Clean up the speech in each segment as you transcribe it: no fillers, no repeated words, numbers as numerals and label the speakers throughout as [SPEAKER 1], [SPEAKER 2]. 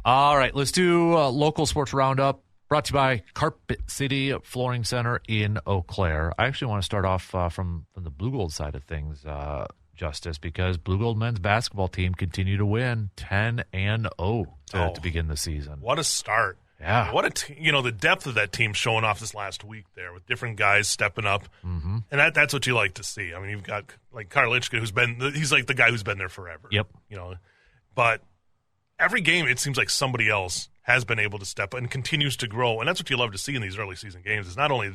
[SPEAKER 1] All right, let's do a local sports roundup brought to you by Carpet City Flooring Center in Eau Claire. I actually want to start off from the Blugolds side of things, Justus, because Blugold men's basketball team continue to win 10-0 to begin the season.
[SPEAKER 2] What a start.
[SPEAKER 1] Yeah.
[SPEAKER 2] What the depth of that team showing off this last week there with different guys stepping up. Mm-hmm. And that's what you like to see. I mean, you've got like Karlichka, he's like the guy who's been there forever.
[SPEAKER 1] Yep.
[SPEAKER 2] But every game it seems like somebody else has been able to step up and continues to grow. And that's what you love to see in these early season games is not only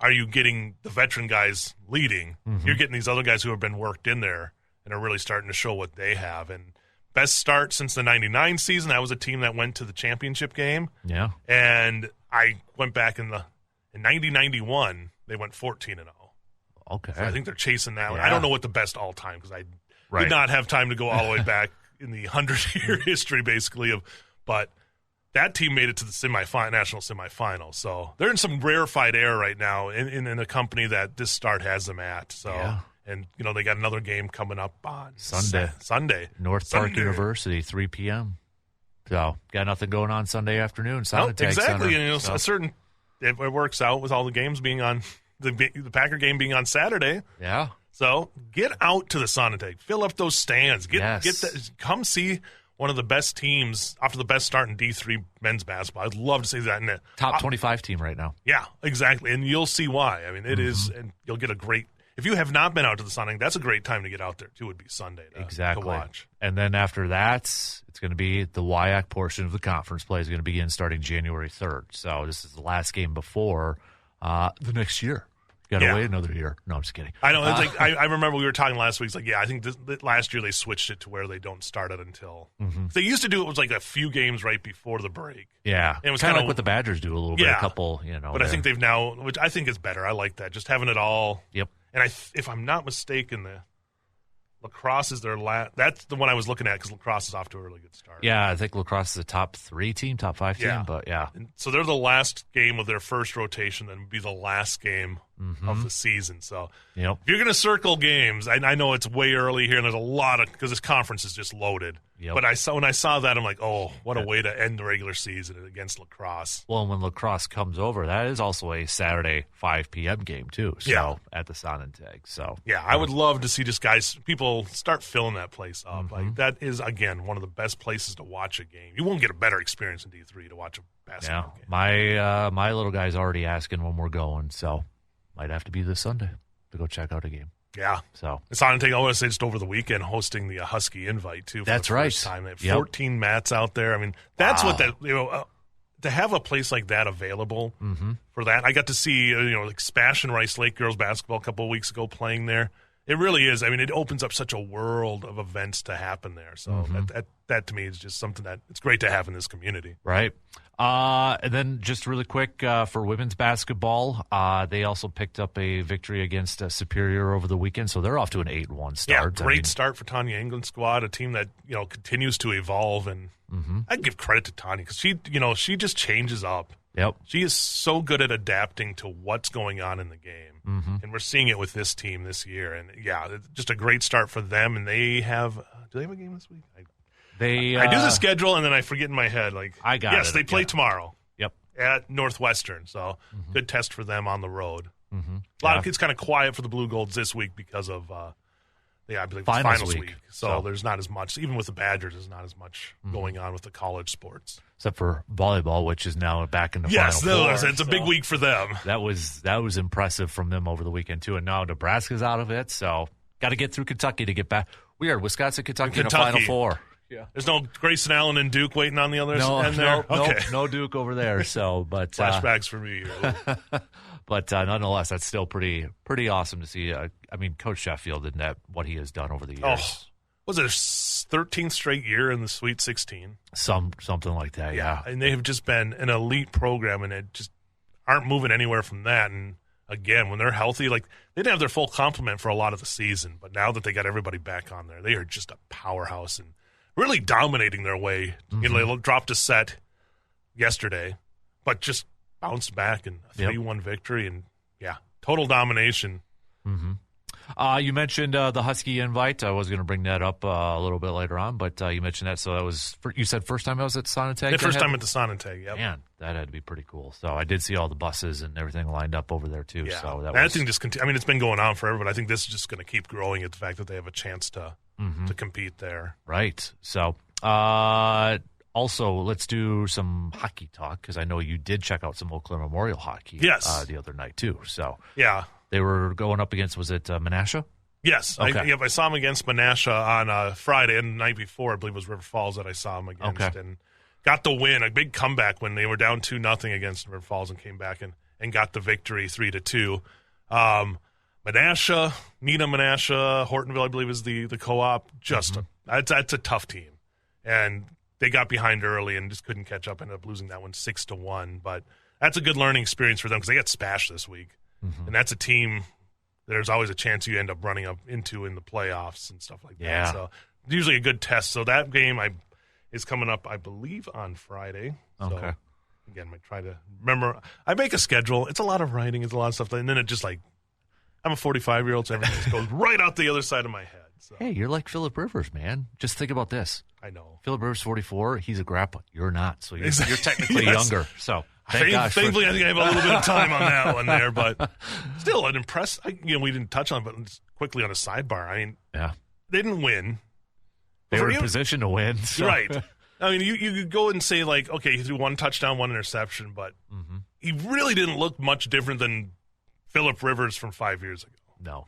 [SPEAKER 2] are you getting the veteran guys leading, you're getting these other guys who have been worked in there and are really starting to show what they have. And best start since the 99 season. That was a team that went to the championship game.
[SPEAKER 1] Yeah.
[SPEAKER 2] And I went back in 90-91, they went 14-0.
[SPEAKER 1] Okay.
[SPEAKER 2] So I think they're chasing that one.
[SPEAKER 1] Yeah.
[SPEAKER 2] I don't know what the best all time because I did not have time to go all the way back in the 100-year history basically but that team made it to the national semifinals. So they're in some rarefied air right now in a company that this start has them at. So. Yeah. And, they got another game coming up on Sunday.
[SPEAKER 1] North Park University, 3 p.m. So, got nothing going on Sunday afternoon. Sonnentag
[SPEAKER 2] exactly.
[SPEAKER 1] Center.
[SPEAKER 2] And, it works out with all the games being on, the Packer game being on Saturday.
[SPEAKER 1] Yeah.
[SPEAKER 2] So, get out to the Sonnentag. Fill up those stands. Come see one of the best teams after the best start in D3 men's basketball. I'd love to see that in it.
[SPEAKER 1] Top 25 team right now.
[SPEAKER 2] Yeah, exactly. And you'll see why. I mean, it is, and you'll get a great. If you have not been out to the Sonnentag, that's a great time to get out there, too, would be Sunday to watch.
[SPEAKER 1] And then after that, it's going to be the WIAC portion of the conference play is going to begin starting January 3rd. So this is the last game before the next year. Got to wait another year. No, I'm just kidding.
[SPEAKER 2] I know. It's like I remember we were talking last week. It's like, I think last year they switched it to where they don't start it until they used to do it was like a few games right before the break.
[SPEAKER 1] Yeah,
[SPEAKER 2] and it was
[SPEAKER 1] kind of like what the Badgers do a little bit. A couple, But
[SPEAKER 2] I think they've now, which I think is better. I like that, just having it all.
[SPEAKER 1] Yep.
[SPEAKER 2] And if I'm not mistaken, the lacrosse is their last. That's the one I was looking at because lacrosse is off to a really good start.
[SPEAKER 1] Yeah, I think lacrosse is a top 3 team, top 5 team. But
[SPEAKER 2] and so they're the last game of their first rotation, then be the last game of the season. So if you're going to circle games, I know it's way early here, and there's a lot of because this conference is just loaded. Yep. But when I saw that, I'm like, oh, what a way to end the regular season against lacrosse.
[SPEAKER 1] Well, and when lacrosse comes over, that is also a Saturday 5 p.m. game too. So at the Sonnentag. So
[SPEAKER 2] I would love to see just people start filling that place up. Like that is again one of the best places to watch a game. You won't get a better experience in D3 to watch a basketball game.
[SPEAKER 1] My little guy's already asking when we're going, so might have to be this Sunday to go check out a game.
[SPEAKER 2] Yeah.
[SPEAKER 1] So
[SPEAKER 2] it's on I want to say just over the weekend hosting the Husky Invite too.
[SPEAKER 1] That's
[SPEAKER 2] the first
[SPEAKER 1] right.
[SPEAKER 2] Time. They have 14 mats out there. I mean, that's what that to have a place like that available for that. I got to see like Spash and Rice Lake girls basketball a couple of weeks ago playing there. It really is. I mean, it opens up such a world of events to happen there. So that to me is just something that it's great to have in this community.
[SPEAKER 1] Right. And then just really quick for women's basketball, they also picked up a victory against Superior over the weekend, so they're off to an 8-1 start.
[SPEAKER 2] Yeah, great start for Tanya England's squad, a team that continues to evolve, and I'd give credit to Tanya because she just changes up.
[SPEAKER 1] Yep,
[SPEAKER 2] she is so good at adapting to what's going on in the game, and we're seeing it with this team this year. And it's just a great start for them. And they have do they have a game this week? I do the schedule and then I forget in my head. They play tomorrow.
[SPEAKER 1] Yep,
[SPEAKER 2] at Northwestern. So good test for them on the road. A lot of it's kind of quiet for the Blugolds this week because of I believe finals week. So there's not as much. Even with the Badgers, there's not as much going on with the college sports.
[SPEAKER 1] Except for volleyball, which is now back in the Final Four.
[SPEAKER 2] It's a big week for them.
[SPEAKER 1] That was impressive from them over the weekend, too. And now Nebraska's out of it, so got to get through Kentucky to get back. We are Wisconsin, Kentucky in the Final Four.
[SPEAKER 2] Yeah. There's no Grayson Allen and Duke waiting on the other end there?
[SPEAKER 1] No Duke over there. So, but
[SPEAKER 2] flashbacks for me.
[SPEAKER 1] But nonetheless, that's still pretty awesome to see. Coach Sheffield and what he has done over the years.
[SPEAKER 2] Oh, was it 13th straight year in the Sweet 16?
[SPEAKER 1] Something like that, yeah.
[SPEAKER 2] And they have just been an elite program, and it just aren't moving anywhere from that. And again, when they're healthy, they didn't have their full complement for a lot of the season, but now that they got everybody back on there, they are just a powerhouse and really dominating their way. They dropped a set yesterday, but just bounced back in a 3-1 victory, and total domination.
[SPEAKER 1] You mentioned the Husky Invite. I was going to bring that up a little bit later on, but you mentioned that. So that was, you said first time I was at Sonnentag?
[SPEAKER 2] The first time at the Sonnentag, yep.
[SPEAKER 1] Man, that had to be pretty cool. So I did see all the buses and everything lined up over there, too.
[SPEAKER 2] Yeah.
[SPEAKER 1] So
[SPEAKER 2] that thing just I mean, it's been going on forever, but I think this is just going to keep growing at the fact that they have a chance to compete there.
[SPEAKER 1] Right. So also, let's do some hockey talk, because I know you did check out some Eau Claire Memorial hockey the other night, too. So
[SPEAKER 2] yeah.
[SPEAKER 1] They were going up against, was it Menasha?
[SPEAKER 2] Yes.
[SPEAKER 1] Okay.
[SPEAKER 2] I saw him against Menasha on Friday, and the night before, I believe it was River Falls that I saw him against.
[SPEAKER 1] Okay.
[SPEAKER 2] And got the win, a big comeback when they were down 2-0 against River Falls and came back and got the victory 3-2. Menasha, Nina Menasha, Hortonville, I believe, is the co-op. That's a tough team. And they got behind early and just couldn't catch up. Ended up losing that one 6-1. But that's a good learning experience for them because they got spashed this week. And that's a team there's always a chance you end up running up into in the playoffs and stuff like that.
[SPEAKER 1] Yeah.
[SPEAKER 2] So usually a good test. So that game is coming up, I believe, on Friday. So,
[SPEAKER 1] okay.
[SPEAKER 2] Again, I try to remember. I make a schedule. It's a lot of writing. It's a lot of stuff. And then it just I'm a 45-year-old, so everything just goes right out the other side of my head. So.
[SPEAKER 1] Hey, you're like Phillip Rivers, man. Just think about this.
[SPEAKER 2] I know.
[SPEAKER 1] Phillip Rivers, 44. He's a grappa. You're not. So you're technically younger. So
[SPEAKER 2] thankfully, I think I have a little bit of time on that one there. But still, an impressive. We didn't touch on it, but just quickly on a sidebar. I mean,
[SPEAKER 1] yeah,
[SPEAKER 2] they didn't win.
[SPEAKER 1] They were in position to win. So.
[SPEAKER 2] Right. I mean, you could go and say, okay, he threw one touchdown, one interception, but he really didn't look much different than Phillip Rivers from 5 years ago.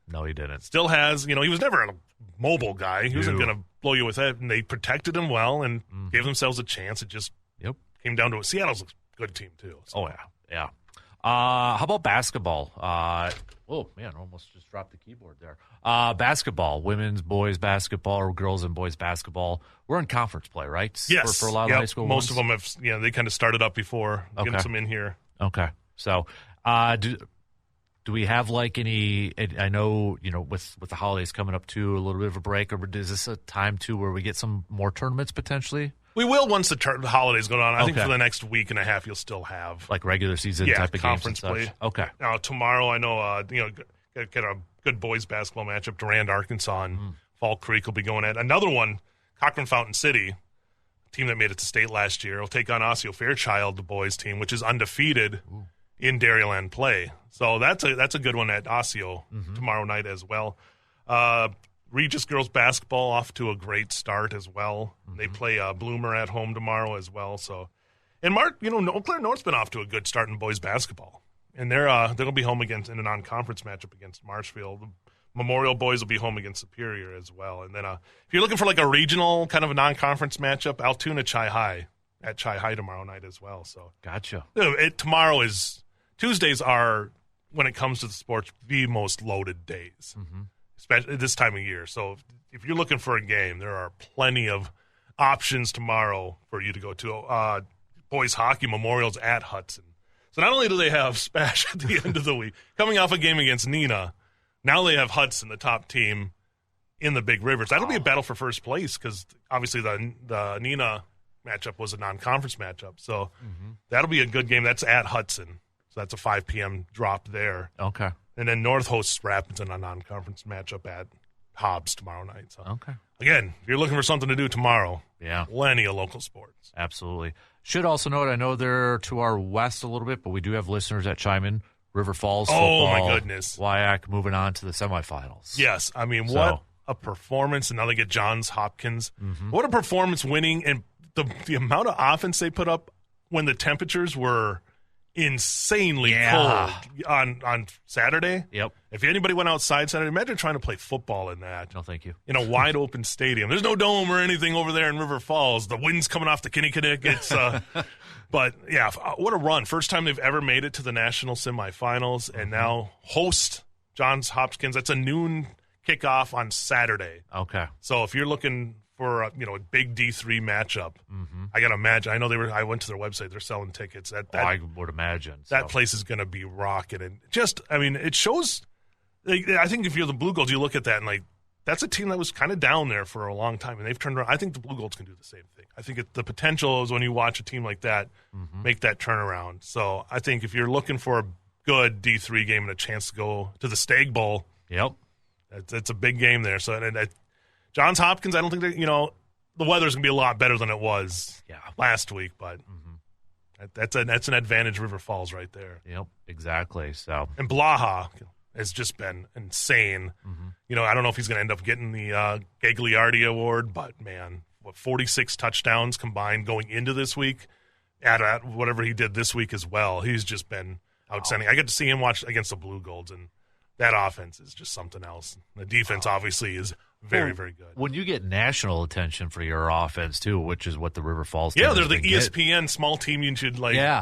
[SPEAKER 1] No, he didn't.
[SPEAKER 2] Still has, he was never a mobile guy. He wasn't going to blow you with that. And they protected him well and gave themselves a chance. It just came down to it. Seattle's a good team, too. So.
[SPEAKER 1] Oh, yeah. How about basketball? Oh, man, almost just dropped the keyboard there. Basketball, women's, boys basketball, or girls and boys basketball. We're in conference play, right?
[SPEAKER 2] Yes.
[SPEAKER 1] For a lot of high school
[SPEAKER 2] most
[SPEAKER 1] ones?
[SPEAKER 2] of them have, they kind of started up before, getting some in here.
[SPEAKER 1] Okay. So, do we have any? I know with the holidays coming up too, a little bit of a break, or is this a time too where we get some more tournaments potentially?
[SPEAKER 2] We will once the holidays go on. I think for the next week and a half, you'll still have
[SPEAKER 1] regular season type of
[SPEAKER 2] conference
[SPEAKER 1] games and
[SPEAKER 2] play.
[SPEAKER 1] Okay.
[SPEAKER 2] Now tomorrow, I know get a good boys basketball matchup. Durand, Arkansas, and Fall Creek will be going at another one. Cochran Fountain City, team that made it to state last year, will take on Osseo Fairchild, the boys team, which is undefeated in Dairyland play. So that's a good one at Osseo tomorrow night as well. Regis girls basketball off to a great start as well. They play Bloomer at home tomorrow as well. So, and Mark, Eau Claire North's been off to a good start in boys basketball, and they'll be home in a non-conference matchup against Marshfield. The Memorial boys will be home against Superior as well. And then if you're looking for a regional kind of a non-conference matchup, Altoona Chi High at Chi High tomorrow night as well. So
[SPEAKER 1] gotcha.
[SPEAKER 2] Tuesdays are, when it comes to the sports, the most loaded days. Especially this time of year. So if you're looking for a game, there are plenty of options tomorrow for you to go to. Boys hockey, Memorial's at Hudson. So not only do they have Spash at the end of the week, coming off a game against Nina, now they have Hudson, the top team in the Big Rivers. That'll be a battle for first place because obviously the Nina matchup was a non-conference matchup. So that'll be a good game. That's at Hudson. So that's a 5 p.m. drop there.
[SPEAKER 1] Okay.
[SPEAKER 2] And then North hosts Rapids in a non-conference matchup at Hobbs tomorrow night. So
[SPEAKER 1] okay.
[SPEAKER 2] Again, if you're looking for something to do tomorrow, plenty of local sports.
[SPEAKER 1] Absolutely. Should also note, I know they're to our west a little bit, but we do have listeners that chime in. River Falls football.
[SPEAKER 2] Oh, my goodness.
[SPEAKER 1] WIAC moving on to the semifinals.
[SPEAKER 2] Yes. I mean, what a performance. And now they get Johns Hopkins. What a performance winning. And the amount of offense they put up when the temperatures were insanely cold on Saturday.
[SPEAKER 1] Yep.
[SPEAKER 2] If anybody went outside Saturday, imagine trying to play football in that.
[SPEAKER 1] No, thank you.
[SPEAKER 2] In a wide open stadium. There's no dome or anything over there in River Falls. The wind's coming off the Kinnickinnick. It's but yeah, what a run. First time they've ever made it to the national semifinals and now host Johns Hopkins. That's a noon kickoff on Saturday.
[SPEAKER 1] Okay.
[SPEAKER 2] So if you're looking for a big D3 matchup, I got to imagine. I know I went to their website. They're selling tickets.
[SPEAKER 1] I would imagine
[SPEAKER 2] that place is going to be rocking. And it shows. I think if you're the Blugolds, you look at that and that's a team that was kind of down there for a long time, and they've turned around. I think the Blugolds can do the same thing. I think the potential is when you watch a team like that make that turnaround. So I think if you're looking for a good D3 game and a chance to go to the Stag Bowl, It's a big game there. So Johns Hopkins, I don't think the weather's going to be a lot better than it was last week, but that's an advantage River Falls right there.
[SPEAKER 1] Yep, exactly. So
[SPEAKER 2] and Blaha has just been insane. I don't know if he's going to end up getting the Gagliardi Award, but man, 46 touchdowns combined going into this week. Add whatever he did this week as well. He's just been outstanding. I get to see him watch against the Blugolds, and that offense is just something else. The defense obviously is very, very good.
[SPEAKER 1] When you get national attention for your offense too, which is what the River Falls team
[SPEAKER 2] they're the ESPN small team you should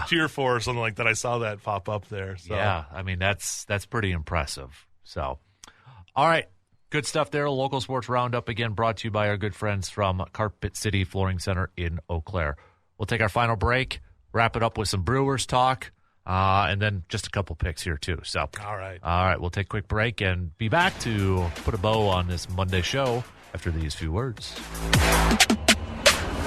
[SPEAKER 2] cheer for or something like that. I saw that pop up there. So.
[SPEAKER 1] Yeah, I mean that's pretty impressive. So, all right, good stuff there. Local Sports Roundup again brought to you by our good friends from Carpet City Flooring Center in Eau Claire. We'll take our final break, wrap it up with some Brewers talk. And then just a couple picks here, too. So,
[SPEAKER 2] all right.
[SPEAKER 1] We'll take a quick break and be back to put a bow on this Monday show after these few words.